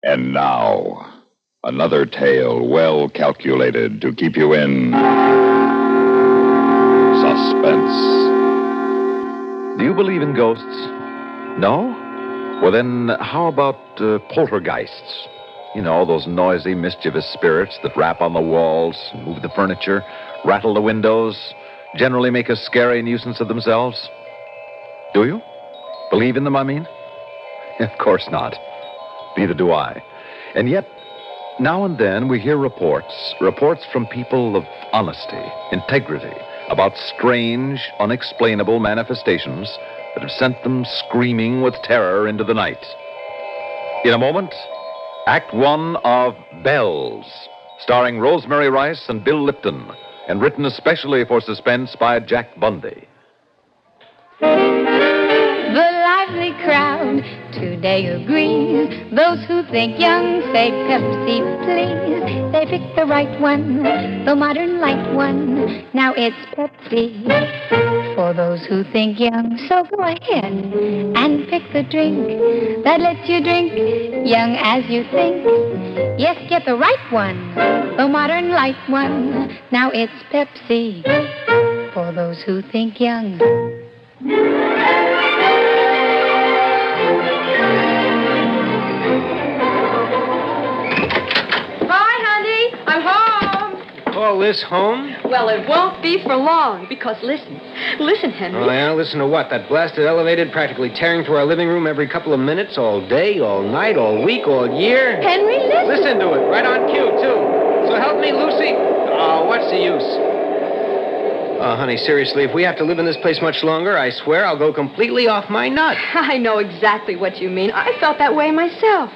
And now, another tale well calculated to keep you in suspense. Do you believe in ghosts? No? Well, then, how about poltergeists? You know, those noisy, mischievous spirits that rap on the walls, move the furniture, rattle the windows, generally make a scary nuisance of themselves. Do you? Believe in them, I mean? Of course not. Neither do I. And yet, now and then we hear reports from people of honesty, integrity, about strange, unexplainable manifestations that have sent them screaming with terror into the night. In a moment, Act One of Bells, starring Rosemary Rice and Bill Lipton, and written especially for Suspense by Jack Bundy. The lively crowd today agrees. Those who think young say Pepsi, please. They pick the right one, the modern light one. Now it's Pepsi for those who think young. So go ahead and pick the drink that lets you drink young as you think. Yes, get the right one, the modern light one. Now it's Pepsi for those who think young. Call this home? Well, it won't be for long, because listen, Henry. Oh, yeah? Listen to what? That blasted elevator practically tearing through our living room every couple of minutes, all day, all night, all week, all year? Henry, listen. Listen to it, right on cue, too. So help me, Lucy. Oh, what's the use? Oh, honey, seriously, if we have to live in this place much longer, I swear I'll go completely off my nut. I know exactly what you mean. I felt that way myself.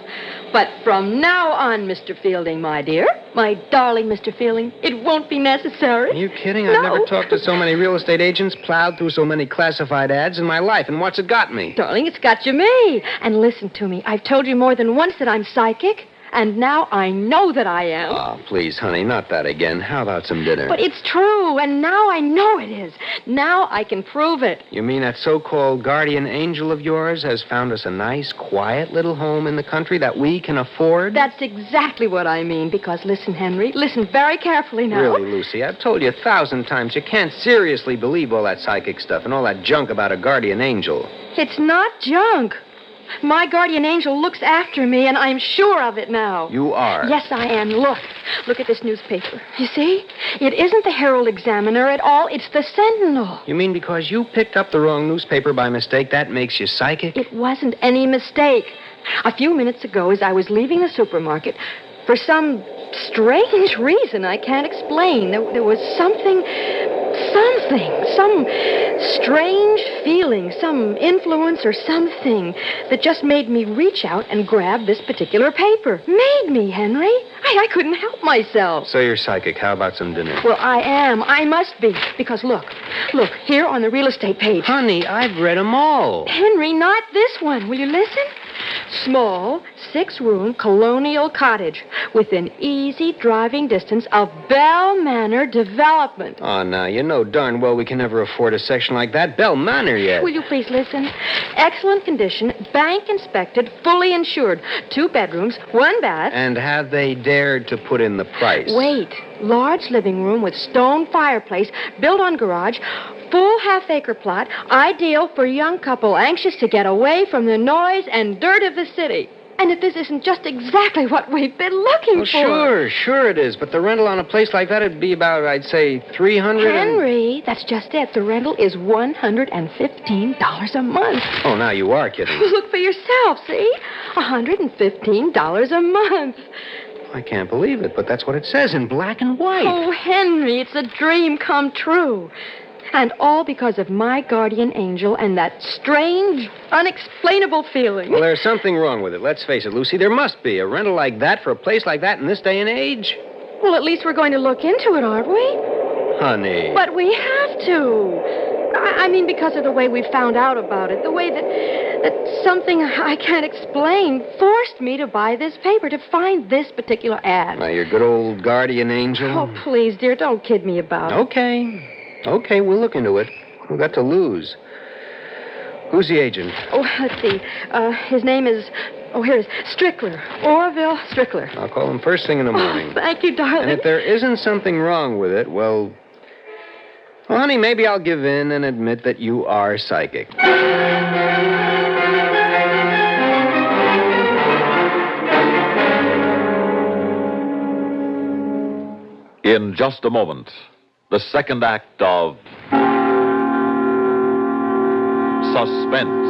But from now on, Mr. Fielding, my dear, my darling Mr. Fielding, it won't be necessary. Are you kidding? No. I've never talked to so many real estate agents, plowed through so many classified ads in my life, and what's it got me? Darling, it's got you me. And listen to me. I've told you more than once that I'm psychic, and now I know that I am. Oh, please, honey, not that again. How about some dinner? But it's true, and now I know it is. Now I can prove it. You mean that so-called guardian angel of yours has found us a nice, quiet little home in the country that we can afford? That's exactly what I mean, because listen, Henry, listen very carefully now. Really, Lucy, I've told you 1,000 times you can't seriously believe all that psychic stuff and all that junk about a guardian angel. It's not junk. My guardian angel looks after me, and I'm sure of it now. You are? Yes, I am. Look at this newspaper. You see? It isn't the Herald Examiner at all. It's the Sentinel. You mean because you picked up the wrong newspaper by mistake, that makes you psychic? It wasn't any mistake. A few minutes ago, as I was leaving the supermarket, for some strange reason I can't explain, there was something, some strange feeling, some influence or something that just made me reach out and grab this particular paper. Made me, Henry. I couldn't help myself. So you're psychic. How about some dinner? Well, I am. I must be. Because look, here on the real estate page. Honey, I've read them all. Henry, not this one. Will you listen? Small, 6-room colonial cottage within easy driving distance of Bell Manor Development. Oh, now, you know darn well we can never afford a section like that. Bell Manor yet. Will you please listen? Excellent condition, bank inspected, fully insured. 2 bedrooms, 1 bath. And have they dared to put in the price? Wait. Large living room with stone fireplace, built on garage, full half-acre plot, ideal for young couple anxious to get away from the noise and dirt of the city. And if this isn't just exactly what we've been looking for. Sure it is. But the rental on a place like that would be about, I'd say, $300. Henry, that's just it. The rental is $115 a month. Oh, now you are kidding. Look for yourself, see? $115 a month. I can't believe it, but that's what it says in black and white. Oh, Henry, it's a dream come true. And all because of my guardian angel and that strange, unexplainable feeling. Well, there's something wrong with it. Let's face it, Lucy. There must be. A rental like that for a place like that in this day and age? Well, at least we're going to look into it, aren't we? Honey. But we have to. I mean, because of the way we found out about it, the way that something I can't explain forced me to buy this paper, to find this particular ad. Now, your good old guardian angel. Oh, please, dear, don't kid me about it. Okay, we'll look into it. We've got to lose. Who's the agent? Oh, let's see. His name is... Oh, here it is. Strickler. Orville Strickler. I'll call him first thing in the morning. Thank you, darling. And if there isn't something wrong with it, well, honey, maybe I'll give in and admit that you are psychic. In just a moment, the second act of Suspense.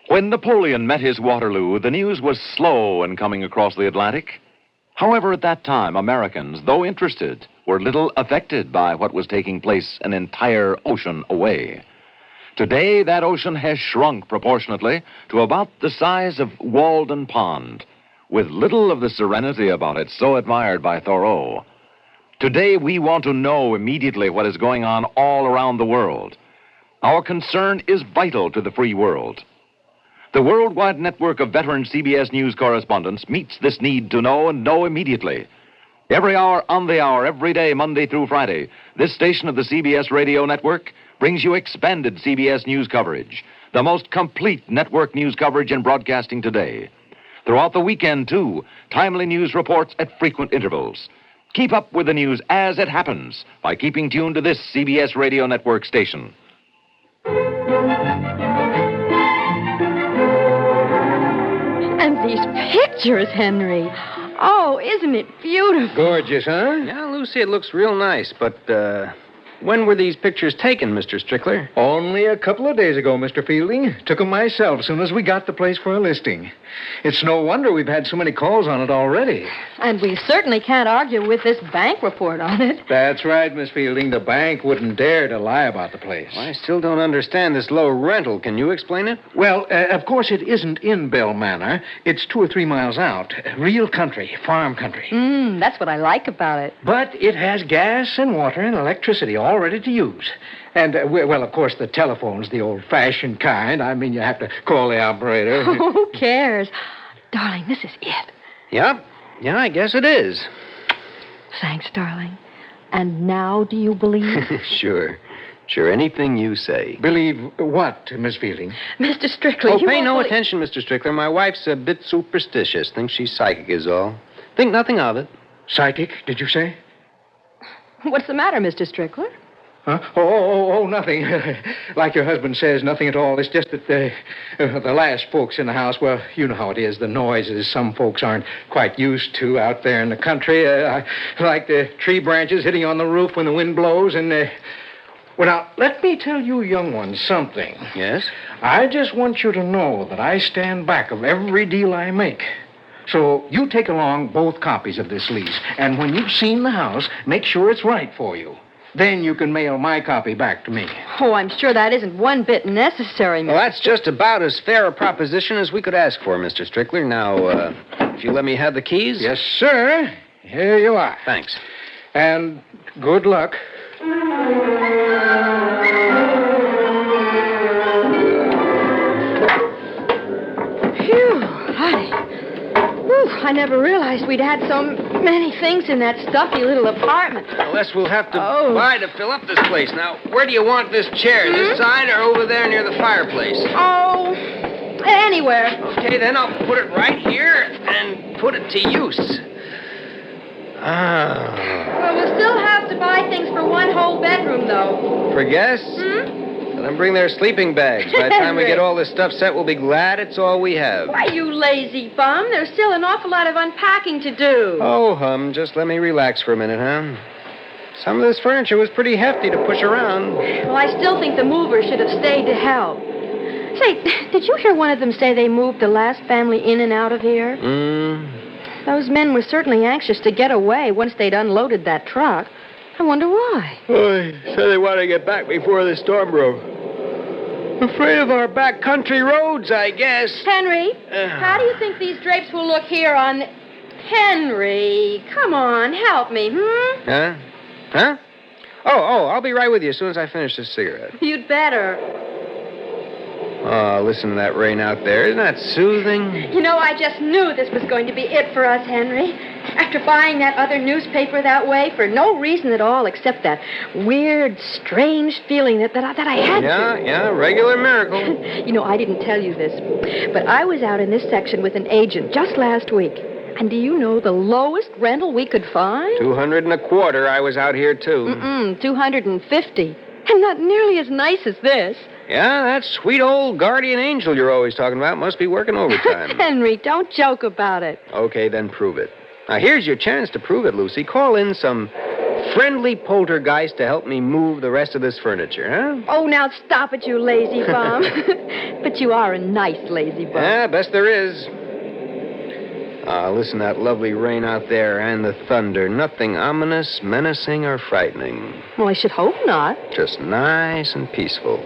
When Napoleon met his Waterloo, the news was slow in coming across the Atlantic. However, at that time, Americans, though interested, were little affected by what was taking place an entire ocean away. Today, that ocean has shrunk proportionately to about the size of Walden Pond, with little of the serenity about it so admired by Thoreau. Today, we want to know immediately what is going on all around the world. Our concern is vital to the free world. The worldwide network of veteran CBS News correspondents meets this need to know and know immediately. Every hour on the hour, every day, Monday through Friday, this station of the CBS radio network brings you expanded CBS News coverage, the most complete network news coverage in broadcasting today. Throughout the weekend, too, timely news reports at frequent intervals. Keep up with the news as it happens by keeping tuned to this CBS radio network station. And these pictures, Henry. Oh, isn't it beautiful? Gorgeous, huh? Yeah, Lucy, it looks real nice, but, when were these pictures taken, Mr. Strickler? Only a couple of days ago, Mr. Fielding. Took 'em myself as soon as we got the place for a listing. It's no wonder we've had so many calls on it already. And we certainly can't argue with this bank report on it. That's right, Miss Fielding. The bank wouldn't dare to lie about the place. Well, I still don't understand this low rental. Can you explain it? Well, of course, it isn't in Bell Manor. It's 2 or 3 miles out. Real country, farm country. That's what I like about it. But it has gas and water and electricity all ready to use. And, well, of course, the telephone's the old-fashioned kind. I mean, you have to call the operator. Who cares? Darling, this is it. Yep. Yeah, I guess it is. Thanks, darling. And now do you believe? Sure. Sure, anything you say. Believe what, Miss Fielding? Mr. Strickler, Oh, you pay won't no believe- attention, Mr. Strickler. My wife's a bit superstitious. Thinks she's psychic is all. Think nothing of it. Psychic, did you say? What's the matter, Mr. Strickler? Huh? Oh, nothing. Like your husband says, nothing at all. It's just that the last folks in the house, well, you know how it is, the noises some folks aren't quite used to out there in the country. Like the tree branches hitting on the roof when the wind blows. And, well, now, let me tell you young ones something. Yes? I just want you to know that I stand back of every deal I make. So you take along both copies of this lease. And when you've seen the house, make sure it's right for you. Then you can mail my copy back to me. Oh, I'm sure that isn't one bit necessary, Mr. Well, that's just about as fair a proposition as we could ask for, Mr. Strickler. Now, if you let me have the keys? Yes, sir. Here you are. Thanks. And good luck. Phew, honey. Whew, I never realized we'd had so many things in that stuffy little apartment. Unless we'll have to Oh. buy to fill up this place. Now, where do you want this chair? This side or over there near the fireplace? Oh, anywhere. Okay, then I'll put it right here and put it to use. Ah. Well, we'll still have to buy things for one whole bedroom, though. For guests? Let them bring their sleeping bags. By the time we get all this stuff set, we'll be glad it's all we have. Why, you lazy bum. There's still an awful lot of unpacking to do. Oh, hum, just let me relax for a minute, huh? Some of this furniture was pretty hefty to push around. Well, I still think the movers should have stayed to help. Say, did you hear one of them say they moved the last family in and out of here? Those men were certainly anxious to get away once they'd unloaded that truck. I wonder why. Oh, they said they wanted to get back before the storm broke. Afraid of our back country roads, I guess. Henry, how do you think these drapes will look here on... Henry, come on, help me, Huh? Huh? Oh, I'll be right with you as soon as I finish this cigarette. You'd better. Oh, listen to that rain out there. Isn't that soothing? You know, I just knew this was going to be it for us, Henry. After buying that other newspaper that way for no reason at all except that weird, strange feeling that I had to. Yeah, regular miracle. You know, I didn't tell you this, but I was out in this section with an agent just last week. And do you know the lowest rental we could find? 200 and a quarter. I was out here, too. 250. And not nearly as nice as this. Yeah, that sweet old guardian angel you're always talking about must be working overtime. Henry, don't joke about it. Okay, then prove it. Now, here's your chance to prove it, Lucy. Call in some friendly poltergeist to help me move the rest of this furniture, huh? Oh, now stop it, you lazy bum. But you are a nice lazy bum. Yeah, best there is. Listen to that lovely rain out there and the thunder. Nothing ominous, menacing, or frightening. Well, I should hope not. Just nice and peaceful.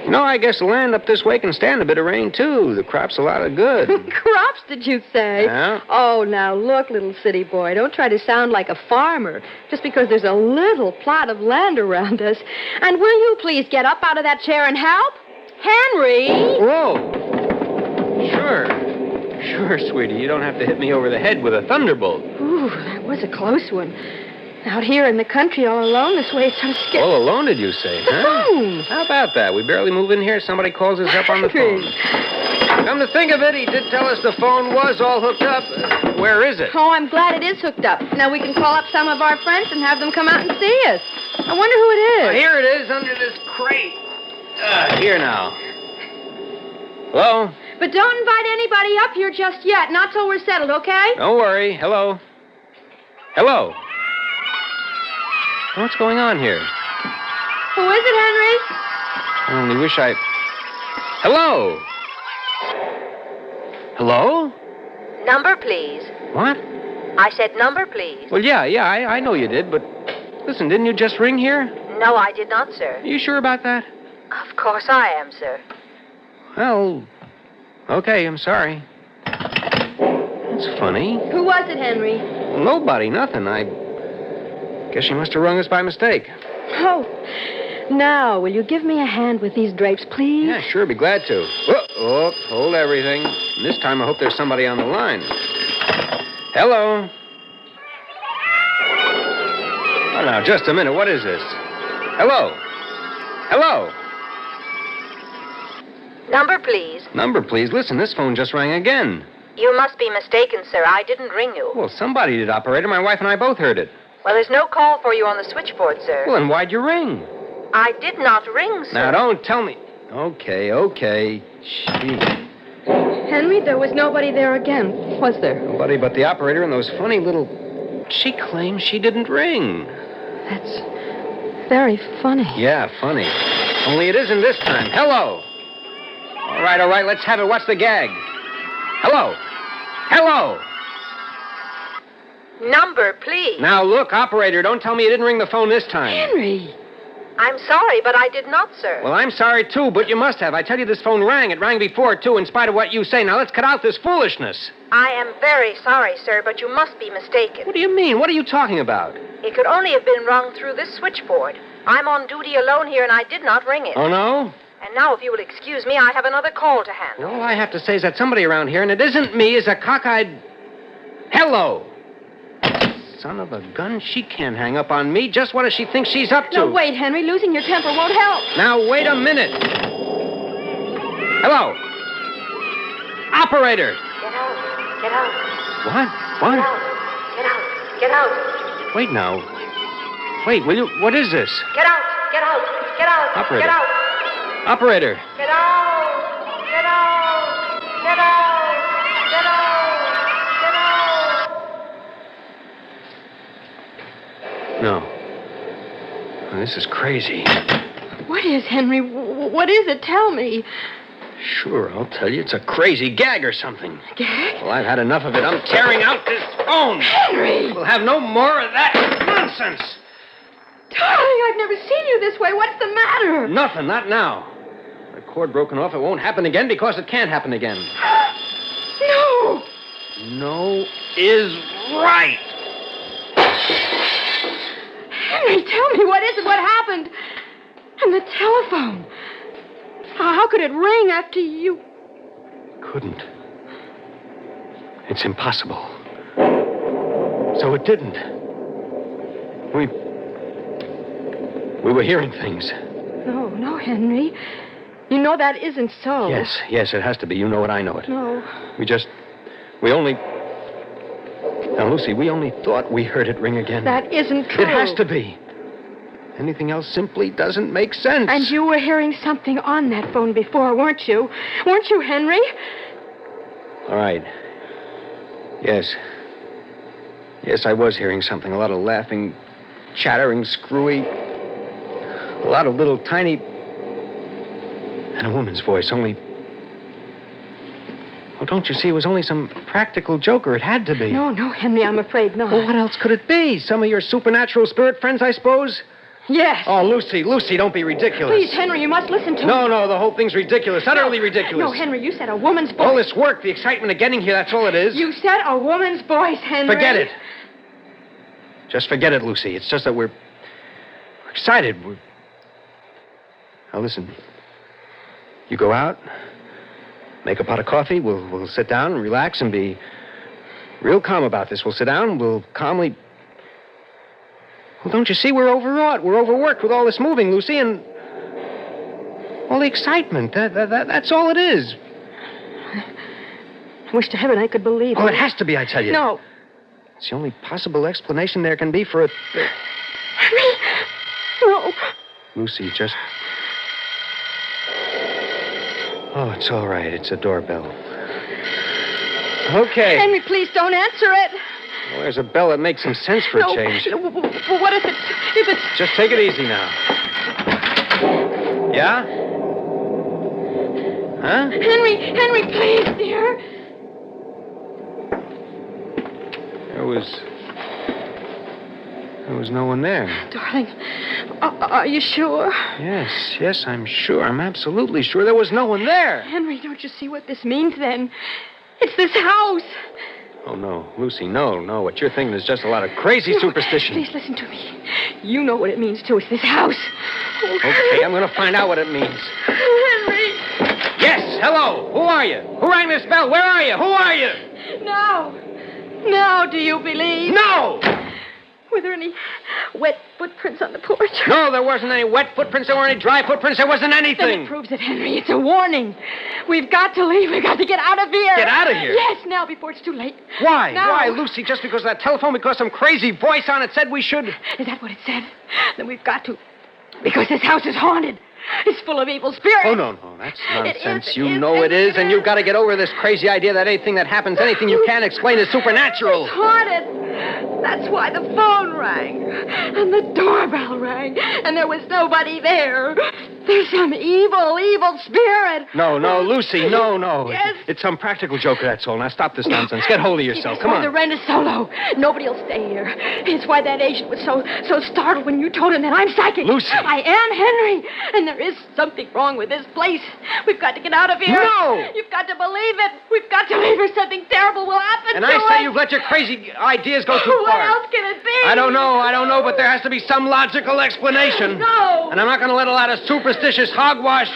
You know, I guess the land up this way can stand a bit of rain, too. The crop's a lot of good. Crops, did you say? Yeah. Oh, now look, little city boy, don't try to sound like a farmer just because there's a little plot of land around us. And will you please get up out of that chair and help? Henry! Whoa. Sure, sweetie. You don't have to hit me over the head with a thunderbolt. Ooh, that was a close one. Out here in the country all alone this way, it's sort of scary. All alone, did you say, huh? phone. How about that? We barely move in here. Somebody calls us up on the phone. Come to think of it, he did tell us the phone was all hooked up. Where is it? Oh, I'm glad it is hooked up. Now we can call up some of our friends and have them come out and see us. I wonder who it is. Here it is, under this crate. Here now. Hello? But don't invite anybody up here just yet. Not till we're settled, okay? Don't worry. Hello? Hello? What's going on here? Who is it, Henry? I only wish I... Hello? Hello? Number, please. What? I said number, please. Well, yeah, I know you did, but... Listen, didn't you just ring here? No, I did not, sir. Are you sure about that? Of course I am, sir. Well, okay, I'm sorry. That's funny. Who was it, Henry? Well, nobody, nothing. I guess she must have rung us by mistake. Oh, now, will you give me a hand with these drapes, please? Yeah, sure, be glad to. Oh, hold everything. And this time I hope there's somebody on the line. Hello? Oh, now, just a minute. What is this? Hello? Hello? Number, please. Number, please. Listen, this phone just rang again. You must be mistaken, sir. I didn't ring you. Well, somebody did, operator. My wife and I both heard it. Well, there's no call for you on the switchboard, sir. Well, then why'd you ring? I did not ring, sir. Now, don't tell me. Okay. Gee. Henry, there was nobody there again, was there? Nobody but the operator and those funny little... She claims she didn't ring. That's very funny. Yeah, funny. Only it isn't this time. Hello. All right, let's have it. What's the gag? Hello. Number, please. Now, look, operator, don't tell me you didn't ring the phone this time. Henry! I'm sorry, but I did not, sir. Well, I'm sorry, too, but you must have. I tell you, this phone rang. It rang before, too, in spite of what you say. Now, let's cut out this foolishness. I am very sorry, sir, but you must be mistaken. What do you mean? What are you talking about? It could only have been rung through this switchboard. I'm on duty alone here, and I did not ring it. Oh, no? And now, if you will excuse me, I have another call to handle. All I have to say is that somebody around here, and it isn't me, is a cockeyed... Hello! Son of a gun, she can't hang up on me. Just what does she think she's up to? No, wait, Henry. Losing your temper won't help. Now, wait a minute. Hello? Operator! Get out. What? Get out. Wait now. Wait, will you... What is this? Get out. Operator. Get out. Operator. Get out. No. This is crazy. What is, Henry? What is it? Tell me. Sure, I'll tell you. It's a crazy gag or something. Gag? Well, I've had enough of it. I'm tearing out this phone. Henry! We'll have no more of that nonsense. Darling, I've never seen you this way. What's the matter? Nothing, not now. The cord broken off, it won't happen again because it can't happen again. No! No is right. Henry, tell me, what is it? What happened? And the telephone. How could it ring after you... Couldn't. It's impossible. So it didn't. We were hearing things. No, Henry. You know that isn't so. Yes, it has to be. You know it, I know it. No. Now, Lucy, we only thought we heard it ring again. That isn't true. It has to be. Anything else simply doesn't make sense. And you were hearing something on that phone before, weren't you? Weren't you, Henry? All right. Yes. Yes, I was hearing something. A lot of laughing, chattering, screwy. A lot of little tiny... And a woman's voice, only... Oh, don't you see? It was only some practical joker. It had to be. No, Henry, I'm afraid not. Well, what else could it be? Some of your supernatural spirit friends, I suppose? Yes. Oh, Lucy, don't be ridiculous. Please, Henry, you must listen to me. No, the whole thing's ridiculous. Utterly ridiculous. No, Henry, you said a woman's voice. All this work, the excitement of getting here, that's all it is. You said a woman's voice, Henry. Forget it. Just forget it, Lucy. It's just that we're excited. Now, listen. You go out, make a pot of coffee. We'll sit down and relax and be real calm about this. We'll sit down, we'll calmly... Well, don't you see? We're overwrought. We're overworked with all this moving, Lucy, and all the excitement. That's all it is. I wish to heaven I could believe it. Oh, it has to be, I tell you. No. It's the only possible explanation there can be for it. Henry! No. Lucy, just... Oh, it's all right. It's a doorbell. Okay. Henry, please don't answer it. Well, there's a bell that makes some sense for a change. What if it's... Just take it easy now. Yeah? Huh? Henry, please, dear. There was no one there. Darling, are you sure? Yes, I'm sure. I'm absolutely sure there was no one there. Henry, don't you see what this means then? It's this house. Oh, no. Lucy, no. What you're thinking is just a lot of crazy superstition. Please listen to me. You know what it means, too. It's this house. Oh. Okay, I'm going to find out what it means. Henry! Yes, hello. Who are you? Who rang this bell? Where are you? Who are you? Now, do you believe? No! Were there any wet footprints on the porch? No, there wasn't any wet footprints. There weren't any dry footprints. There wasn't anything. Then it proves it, Henry. It's a warning. We've got to leave. We've got to get out of here. Get out of here? Yes, now, before it's too late. Why? Now. Why, Lucy? Just because of that telephone? Because some crazy voice on it said we should? Is that what it said? Then we've got to. Because this house is haunted. It's full of evil spirits. Oh, no. That's nonsense. You know it is, and you've got to get over this crazy idea that anything that happens, anything you can't explain is supernatural. It's haunted. That's why the phone rang. And the doorbell rang. And there was nobody there. There's some evil spirit. No, Lucy, no. Yes. It's some practical joker, that's all. Now stop this nonsense. Get hold of yourself. Come on. The rent is so low. Nobody will stay here. It's why that agent was so startled when you told him that I'm psychic. Lucy. I am Henry. And there is something wrong with this place. We've got to get out of here. No! You've got to believe it. We've got to leave or something terrible will happen and to us. I say you've let your crazy ideas go too far. What else can it be? I don't know, but there has to be some logical explanation. No. And I'm not going to let a lot of superstitious hogwash.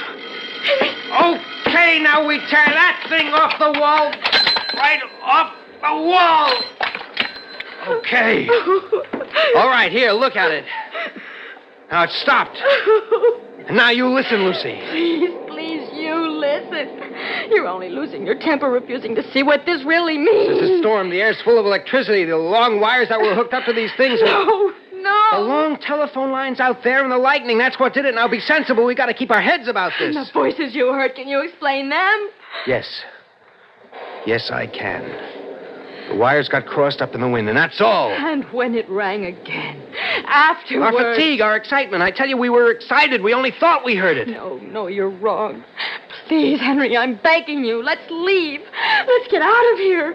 Okay, now we tear that thing off the wall. Right off the wall. Okay. All right, here, look at it. Now it's stopped. And now you listen, Lucy. Please, you listen. You're only losing your temper, refusing to see what this really means. There's a storm. The air's full of electricity. The long wires that were hooked up to these things. No. The long telephone lines out there and the lightning. That's what did it. Now be sensible. We got to keep our heads about this. And the voices you heard, can you explain them? Yes. Yes, I can. The wires got crossed up in the wind, and that's all. And when it rang again, afterwards... Our fatigue, our excitement. I tell you, we were excited. We only thought we heard it. No, you're wrong. Please, Henry, I'm begging you. Let's leave. Let's get out of here.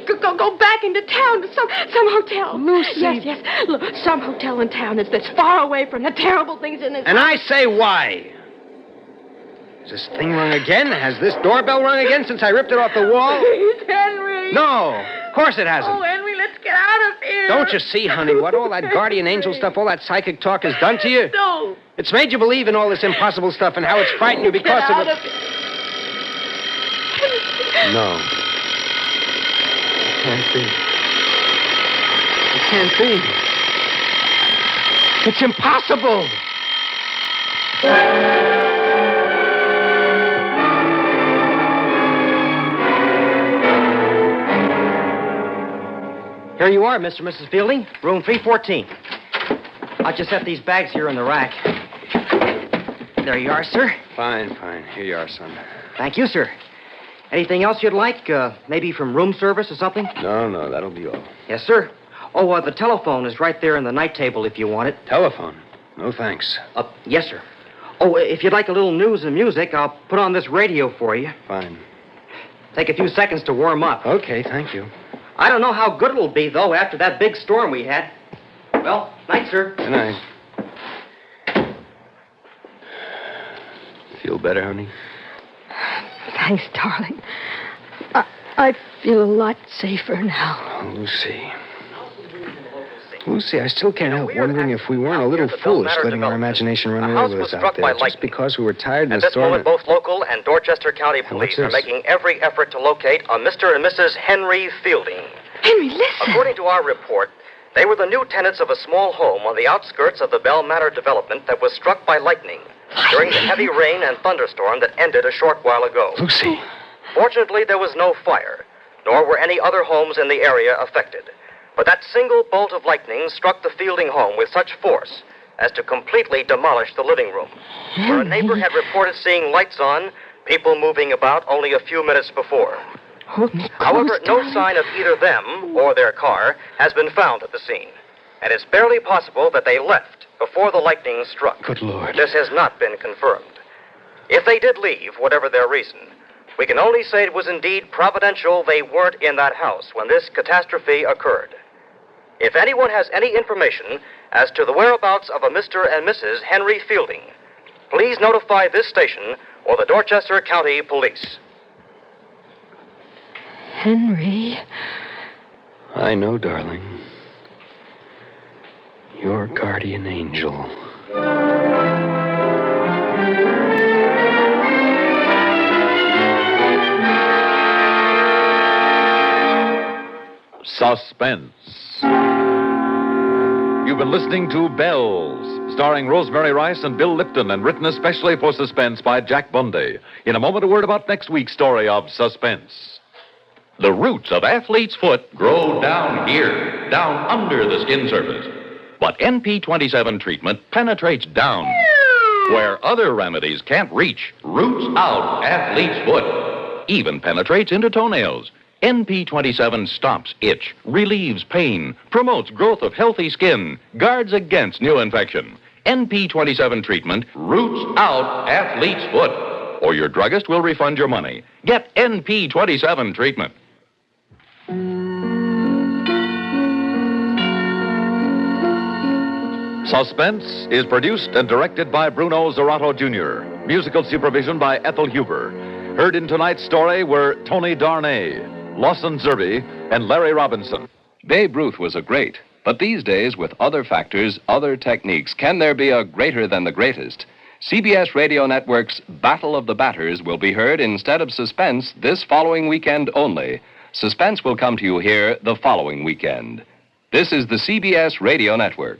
Go back into town to some hotel. Lucy. Yes. Look, some hotel in town that's far away from the terrible things in this And house. I say why? Has this thing rung again? Has this doorbell rung again since I ripped it off the wall? Please, Henry. No, of course it hasn't. Oh, Henry, let's get out of here. Don't you see, honey, what all that guardian angel stuff, all that psychic talk has done to you? No. It's made you believe in all this impossible stuff and how it's frightened you because Get out of of it. it. No. It can't be. It can't be. It's impossible. Here you are, Mr. and Mrs. Fielding. Room 314. I just set these bags here in the rack. There you are, sir. Fine. Here you are, son. Thank you, sir. Anything else you'd like? Maybe from room service or something? No, that'll be all. Yes, sir. Oh, the telephone is right there in the night table if you want it. Telephone? No, thanks. Yes, sir. Oh, if you'd like a little news and music, I'll put on this radio for you. Fine. Take a few seconds to warm up. Okay, thank you. I don't know how good it'll be, though, after that big storm we had. Well, night, sir. Good night. Feel better, honey? Thanks, darling. I feel a lot safer now. Oh, Lucy, I still can't help wondering if we weren't a little foolish letting our imagination run away with us out there. Just because we were tired in the storm. At this moment, both local and Dorchester County police are making every effort to locate a Mr. and Mrs. Henry Fielding. Henry, listen. According to our report, they were the new tenants of a small home on the outskirts of the Bell Manor development that was struck by lightning during the heavy rain and thunderstorm that ended a short while ago. Lucy. Fortunately, there was no fire, nor were any other homes in the area affected. But that single bolt of lightning struck the Fielding home with such force as to completely demolish the living room, where a neighbor had reported seeing lights on, people moving about only a few minutes before. Hold me close, However, no darling. sign of either them or their car has been found at the scene, and it's barely possible that they left before the lightning struck. Good Lord. This has not been confirmed. If they did leave, whatever their reason, we can only say it was indeed providential they weren't in that house when this catastrophe occurred. If anyone has any information as to the whereabouts of a Mr. and Mrs. Henry Fielding, please notify this station or the Dorchester County Police. Henry. I know, darling. Your guardian angel. Suspense. You've been listening to Bells, starring Rosemary Rice and Bill Lipton, and written especially for Suspense by Jack Bundy. In a moment, a word about next week's story of Suspense. The roots of athlete's foot grow down here, down under the skin surface. But NP27 treatment penetrates down where other remedies can't reach. Roots out athlete's foot. Even penetrates into toenails. NP27 stops itch, relieves pain, promotes growth of healthy skin, guards against new infection. NP27 treatment roots out athlete's foot. Or your druggist will refund your money. Get NP27 treatment. Suspense is produced and directed by Bruno Zerato Jr. Musical supervision by Ethel Huber. Heard in tonight's story were Tony Darnay, Lawson Zerby, and Larry Robinson. Babe Ruth was a great, but these days, with other factors, other techniques, can there be a greater than the greatest? CBS Radio Network's Battle of the Batters will be heard instead of Suspense this following weekend only. Suspense will come to you here the following weekend. This is the CBS Radio Network.